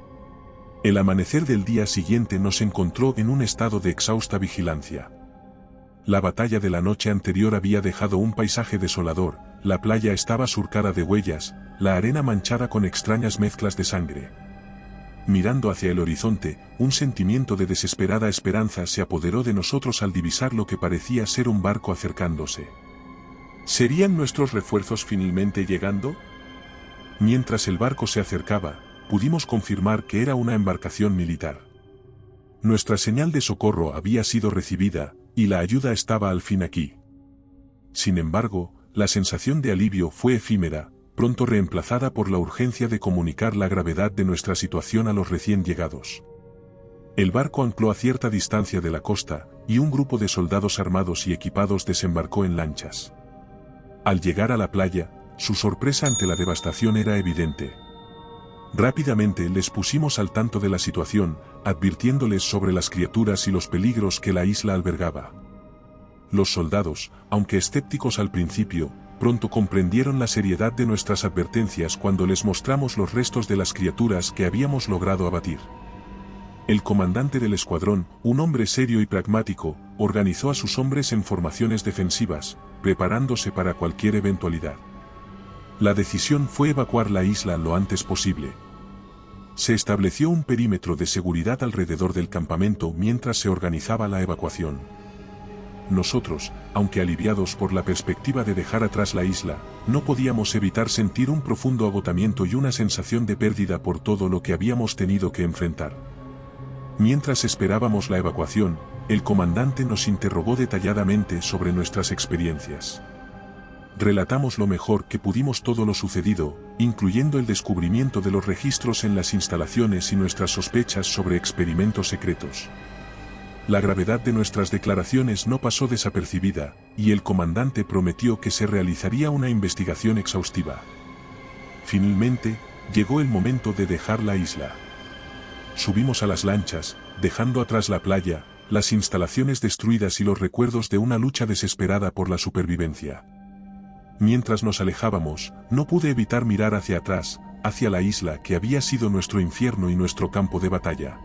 El amanecer del día siguiente nos encontró en un estado de exhausta vigilancia. La batalla de la noche anterior había dejado un paisaje desolador, la playa estaba surcada de huellas, la arena manchada con extrañas mezclas de sangre. Mirando hacia el horizonte, un sentimiento de desesperada esperanza se apoderó de nosotros al divisar lo que parecía ser un barco acercándose. ¿Serían nuestros refuerzos finalmente llegando? Mientras el barco se acercaba, pudimos confirmar que era una embarcación militar. Nuestra señal de socorro había sido recibida, y la ayuda estaba al fin aquí. Sin embargo, la sensación de alivio fue efímera, pronto reemplazada por la urgencia de comunicar la gravedad de nuestra situación a los recién llegados. El barco ancló a cierta distancia de la costa, y un grupo de soldados armados y equipados desembarcó en lanchas. Al llegar a la playa, su sorpresa ante la devastación era evidente. Rápidamente les pusimos al tanto de la situación, advirtiéndoles sobre las criaturas y los peligros que la isla albergaba. Los soldados, aunque escépticos al principio, pronto comprendieron la seriedad de nuestras advertencias cuando les mostramos los restos de las criaturas que habíamos logrado abatir. El comandante del escuadrón, un hombre serio y pragmático, organizó a sus hombres en formaciones defensivas, preparándose para cualquier eventualidad. La decisión fue evacuar la isla lo antes posible. Se estableció un perímetro de seguridad alrededor del campamento mientras se organizaba la evacuación. Nosotros, aunque aliviados por la perspectiva de dejar atrás la isla, no podíamos evitar sentir un profundo agotamiento y una sensación de pérdida por todo lo que habíamos tenido que enfrentar. Mientras esperábamos la evacuación, el comandante nos interrogó detalladamente sobre nuestras experiencias. Relatamos lo mejor que pudimos todo lo sucedido, incluyendo el descubrimiento de los registros en las instalaciones y nuestras sospechas sobre experimentos secretos. La gravedad de nuestras declaraciones no pasó desapercibida, y el comandante prometió que se realizaría una investigación exhaustiva. Finalmente, llegó el momento de dejar la isla. Subimos a las lanchas, dejando atrás la playa, las instalaciones destruidas y los recuerdos de una lucha desesperada por la supervivencia. Mientras nos alejábamos, no pude evitar mirar hacia atrás, hacia la isla que había sido nuestro infierno y nuestro campo de batalla.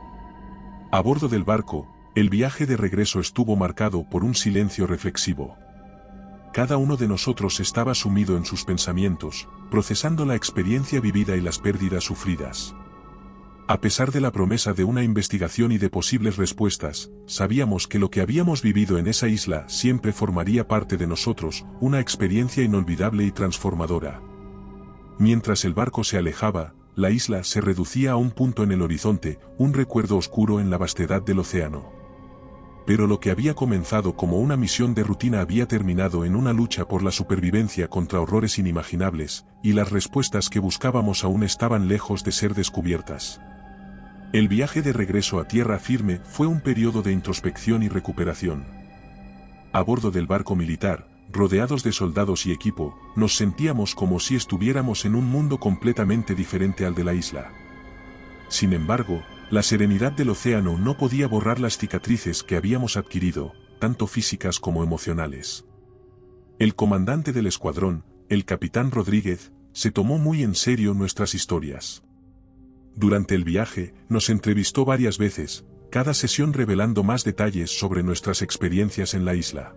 A bordo del barco, el viaje de regreso estuvo marcado por un silencio reflexivo. Cada uno de nosotros estaba sumido en sus pensamientos, procesando la experiencia vivida y las pérdidas sufridas. A pesar de la promesa de una investigación y de posibles respuestas, sabíamos que lo que habíamos vivido en esa isla siempre formaría parte de nosotros, una experiencia inolvidable y transformadora. Mientras el barco se alejaba, la isla se reducía a un punto en el horizonte, un recuerdo oscuro en la vastedad del océano. Pero lo que había comenzado como una misión de rutina había terminado en una lucha por la supervivencia contra horrores inimaginables, y las respuestas que buscábamos aún estaban lejos de ser descubiertas. El viaje de regreso a tierra firme fue un periodo de introspección y recuperación. A bordo del barco militar, rodeados de soldados y equipo, nos sentíamos como si estuviéramos en un mundo completamente diferente al de la isla. Sin embargo, la serenidad del océano no podía borrar las cicatrices que habíamos adquirido, tanto físicas como emocionales. El comandante del escuadrón, el capitán Rodríguez, se tomó muy en serio nuestras historias. Durante el viaje, nos entrevistó varias veces, cada sesión revelando más detalles sobre nuestras experiencias en la isla.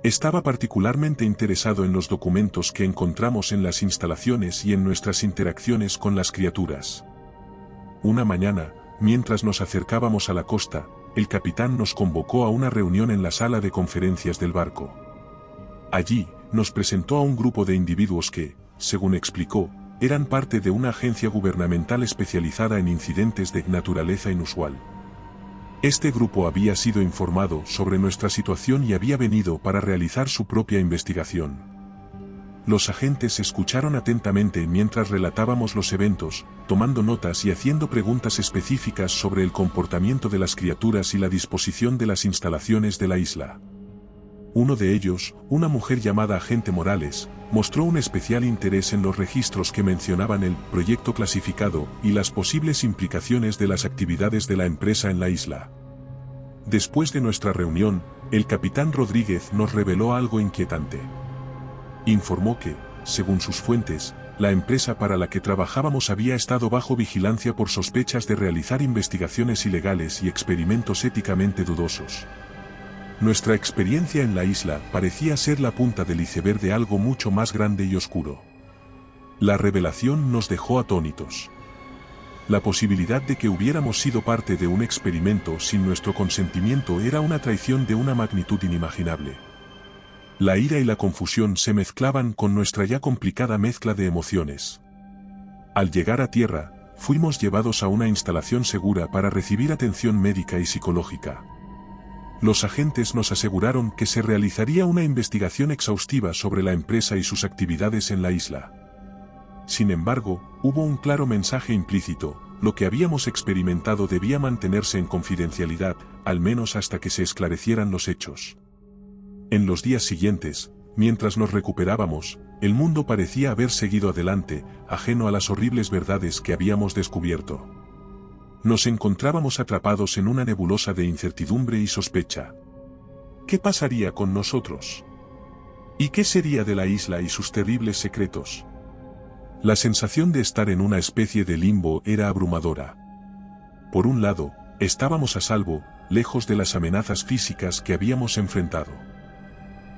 Estaba particularmente interesado en los documentos que encontramos en las instalaciones y en nuestras interacciones con las criaturas. Una mañana, mientras nos acercábamos a la costa, el capitán nos convocó a una reunión en la sala de conferencias del barco. Allí, nos presentó a un grupo de individuos que, según explicó, eran parte de una agencia gubernamental especializada en incidentes de naturaleza inusual. Este grupo había sido informado sobre nuestra situación y había venido para realizar su propia investigación. Los agentes escucharon atentamente mientras relatábamos los eventos, tomando notas y haciendo preguntas específicas sobre el comportamiento de las criaturas y la disposición de las instalaciones de la isla. Uno de ellos, una mujer llamada Agente Morales, mostró un especial interés en los registros que mencionaban el proyecto clasificado y las posibles implicaciones de las actividades de la empresa en la isla. Después de nuestra reunión, el capitán Rodríguez nos reveló algo inquietante. Informó que, según sus fuentes, la empresa para la que trabajábamos había estado bajo vigilancia por sospechas de realizar investigaciones ilegales y experimentos éticamente dudosos. Nuestra experiencia en la isla parecía ser la punta del iceberg de algo mucho más grande y oscuro. La revelación nos dejó atónitos. La posibilidad de que hubiéramos sido parte de un experimento sin nuestro consentimiento era una traición de una magnitud inimaginable. La ira y la confusión se mezclaban con nuestra ya complicada mezcla de emociones. Al llegar a tierra, fuimos llevados a una instalación segura para recibir atención médica y psicológica. Los agentes nos aseguraron que se realizaría una investigación exhaustiva sobre la empresa y sus actividades en la isla. Sin embargo, hubo un claro mensaje implícito: lo que habíamos experimentado debía mantenerse en confidencialidad, al menos hasta que se esclarecieran los hechos. En los días siguientes, mientras nos recuperábamos, el mundo parecía haber seguido adelante, ajeno a las horribles verdades que habíamos descubierto. Nos encontrábamos atrapados en una nebulosa de incertidumbre y sospecha. ¿Qué pasaría con nosotros? ¿Y qué sería de la isla y sus terribles secretos? La sensación de estar en una especie de limbo era abrumadora. Por un lado, estábamos a salvo, lejos de las amenazas físicas que habíamos enfrentado.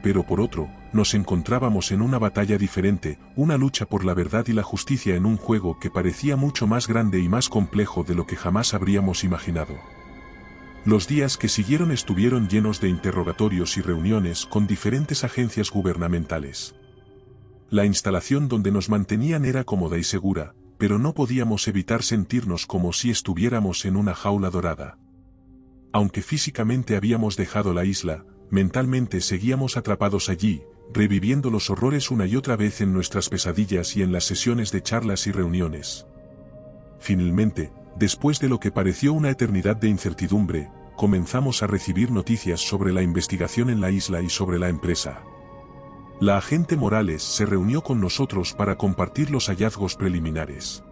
Pero por otro, nos encontrábamos en una batalla diferente, una lucha por la verdad y la justicia en un juego que parecía mucho más grande y más complejo de lo que jamás habríamos imaginado. Los días que siguieron estuvieron llenos de interrogatorios y reuniones con diferentes agencias gubernamentales. La instalación donde nos mantenían era cómoda y segura, pero no podíamos evitar sentirnos como si estuviéramos en una jaula dorada. Aunque físicamente habíamos dejado la isla, mentalmente seguíamos atrapados allí, reviviendo los horrores una y otra vez en nuestras pesadillas y en las sesiones de charlas y reuniones. Finalmente, después de lo que pareció una eternidad de incertidumbre, comenzamos a recibir noticias sobre la investigación en la isla y sobre la empresa. La agente Morales se reunió con nosotros para compartir los hallazgos preliminares.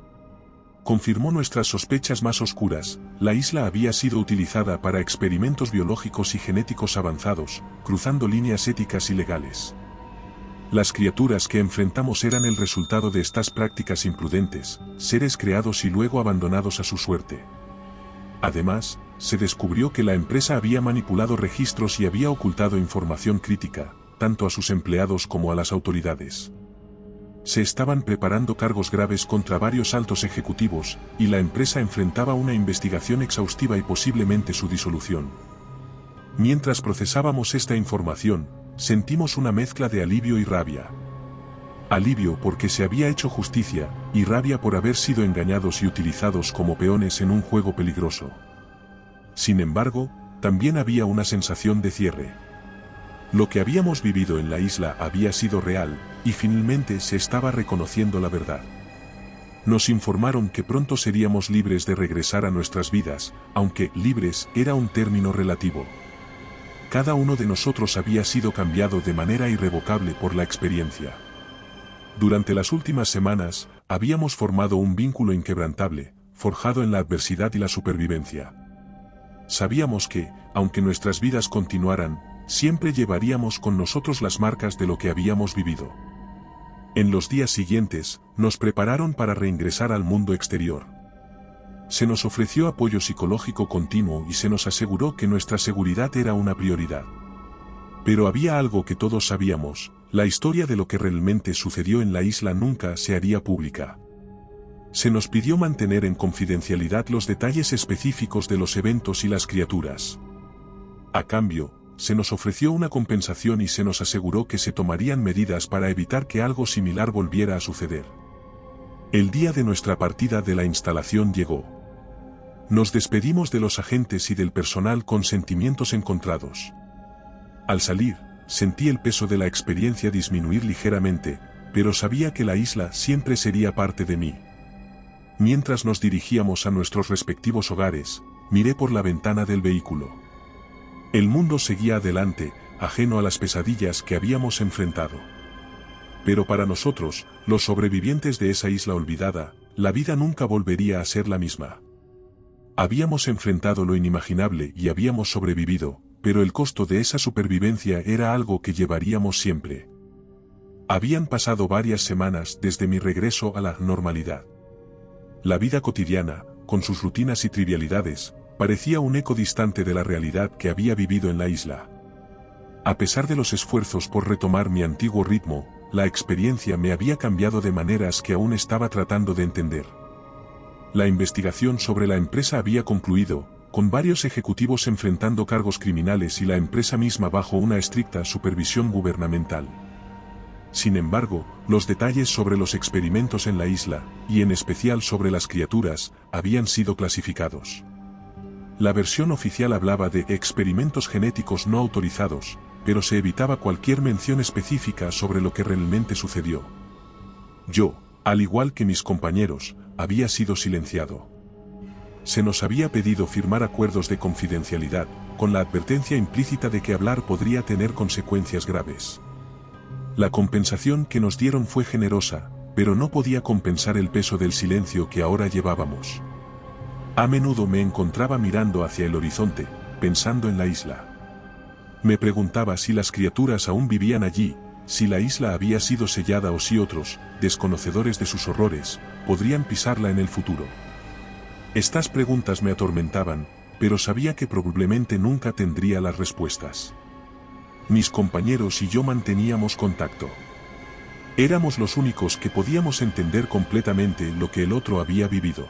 Confirmó nuestras sospechas más oscuras: la isla había sido utilizada para experimentos biológicos y genéticos avanzados, cruzando líneas éticas y legales. Las criaturas que enfrentamos eran el resultado de estas prácticas imprudentes, seres creados y luego abandonados a su suerte. Además, se descubrió que la empresa había manipulado registros y había ocultado información crítica, tanto a sus empleados como a las autoridades. Se estaban preparando cargos graves contra varios altos ejecutivos, y la empresa enfrentaba una investigación exhaustiva y posiblemente su disolución. Mientras procesábamos esta información, sentimos una mezcla de alivio y rabia. Alivio porque se había hecho justicia, y rabia por haber sido engañados y utilizados como peones en un juego peligroso. Sin embargo, también había una sensación de cierre. Lo que habíamos vivido en la isla había sido real, y finalmente se estaba reconociendo la verdad. Nos informaron que pronto seríamos libres de regresar a nuestras vidas, aunque libres era un término relativo. Cada uno de nosotros había sido cambiado de manera irrevocable por la experiencia. Durante las últimas semanas, habíamos formado un vínculo inquebrantable, forjado en la adversidad y la supervivencia. Sabíamos que, aunque nuestras vidas continuaran, siempre llevaríamos con nosotros las marcas de lo que habíamos vivido. En los días siguientes, nos prepararon para reingresar al mundo exterior. Se nos ofreció apoyo psicológico continuo y se nos aseguró que nuestra seguridad era una prioridad. Pero había algo que todos sabíamos: la historia de lo que realmente sucedió en la isla nunca se haría pública. Se nos pidió mantener en confidencialidad los detalles específicos de los eventos y las criaturas. A cambio, se nos ofreció una compensación y se nos aseguró que se tomarían medidas para evitar que algo similar volviera a suceder. El día de nuestra partida de la instalación llegó. Nos despedimos de los agentes y del personal con sentimientos encontrados. Al salir, sentí el peso de la experiencia disminuir ligeramente, pero sabía que la isla siempre sería parte de mí. Mientras nos dirigíamos a nuestros respectivos hogares, miré por la ventana del vehículo. El mundo seguía adelante, ajeno a las pesadillas que habíamos enfrentado. Pero para nosotros, los sobrevivientes de esa isla olvidada, la vida nunca volvería a ser la misma. Habíamos enfrentado lo inimaginable y habíamos sobrevivido, pero el costo de esa supervivencia era algo que llevaríamos siempre. Habían pasado varias semanas desde mi regreso a la normalidad. La vida cotidiana, con sus rutinas y trivialidades, parecía un eco distante de la realidad que había vivido en la isla. A pesar de los esfuerzos por retomar mi antiguo ritmo, la experiencia me había cambiado de maneras que aún estaba tratando de entender. La investigación sobre la empresa había concluido, con varios ejecutivos enfrentando cargos criminales y la empresa misma bajo una estricta supervisión gubernamental. Sin embargo, los detalles sobre los experimentos en la isla, y en especial sobre las criaturas, habían sido clasificados. La versión oficial hablaba de experimentos genéticos no autorizados, pero se evitaba cualquier mención específica sobre lo que realmente sucedió. Yo, al igual que mis compañeros, había sido silenciado. Se nos había pedido firmar acuerdos de confidencialidad, con la advertencia implícita de que hablar podría tener consecuencias graves. La compensación que nos dieron fue generosa, pero no podía compensar el peso del silencio que ahora llevábamos. A menudo me encontraba mirando hacia el horizonte, pensando en la isla. Me preguntaba si las criaturas aún vivían allí, si la isla había sido sellada o si otros, desconocedores de sus horrores, podrían pisarla en el futuro. Estas preguntas me atormentaban, pero sabía que probablemente nunca tendría las respuestas. Mis compañeros y yo manteníamos contacto. Éramos los únicos que podíamos entender completamente lo que el otro había vivido.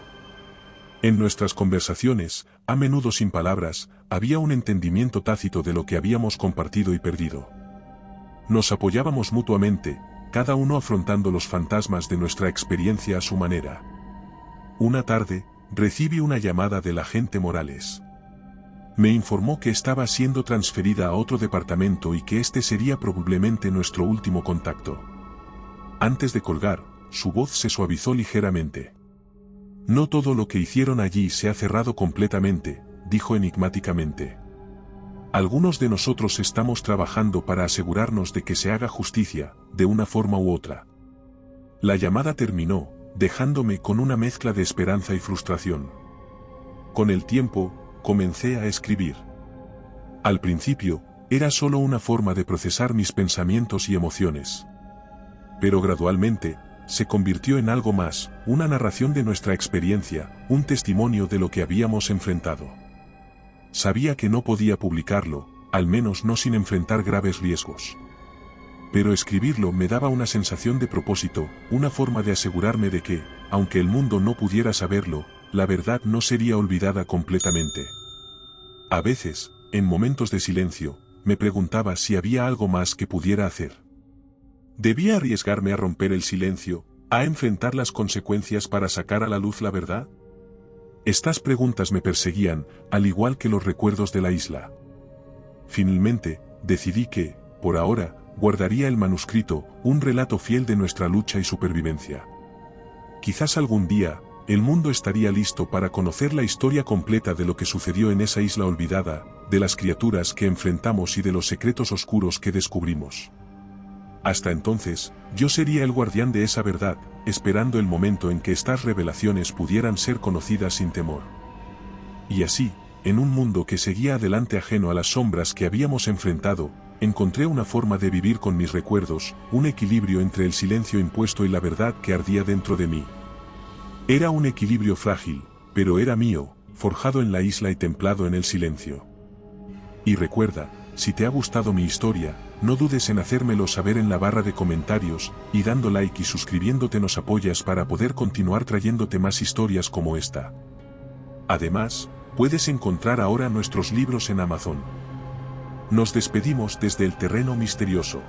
En nuestras conversaciones, a menudo sin palabras, había un entendimiento tácito de lo que habíamos compartido y perdido. Nos apoyábamos mutuamente, cada uno afrontando los fantasmas de nuestra experiencia a su manera. Una tarde, recibí una llamada del agente Morales. Me informó que estaba siendo transferida a otro departamento y que este sería probablemente nuestro último contacto. Antes de colgar, su voz se suavizó ligeramente. No todo lo que hicieron allí se ha cerrado completamente, dijo enigmáticamente. Algunos de nosotros estamos trabajando para asegurarnos de que se haga justicia, de una forma u otra. La llamada terminó, dejándome con una mezcla de esperanza y frustración. Con el tiempo, comencé a escribir. Al principio, era solo una forma de procesar mis pensamientos y emociones. Pero gradualmente, se convirtió en algo más, una narración de nuestra experiencia, un testimonio de lo que habíamos enfrentado. Sabía que no podía publicarlo, al menos no sin enfrentar graves riesgos. Pero escribirlo me daba una sensación de propósito, una forma de asegurarme de que, aunque el mundo no pudiera saberlo, la verdad no sería olvidada completamente. A veces, en momentos de silencio, me preguntaba si había algo más que pudiera hacer. ¿Debía arriesgarme a romper el silencio, a enfrentar las consecuencias para sacar a la luz la verdad? Estas preguntas me perseguían, al igual que los recuerdos de la isla. Finalmente, decidí que, por ahora, guardaría el manuscrito, un relato fiel de nuestra lucha y supervivencia. Quizás algún día, el mundo estaría listo para conocer la historia completa de lo que sucedió en esa isla olvidada, de las criaturas que enfrentamos y de los secretos oscuros que descubrimos. Hasta entonces, yo sería el guardián de esa verdad, esperando el momento en que estas revelaciones pudieran ser conocidas sin temor. Y así, en un mundo que seguía adelante ajeno a las sombras que habíamos enfrentado, encontré una forma de vivir con mis recuerdos, un equilibrio entre el silencio impuesto y la verdad que ardía dentro de mí. Era un equilibrio frágil, pero era mío, forjado en la isla y templado en el silencio. Y recuerda, si te ha gustado mi historia, no dudes en hacérmelo saber en la barra de comentarios, y dando like y suscribiéndote nos apoyas para poder continuar trayéndote más historias como esta. Además, puedes encontrar ahora nuestros libros en Amazon. Nos despedimos desde el terreno misterioso.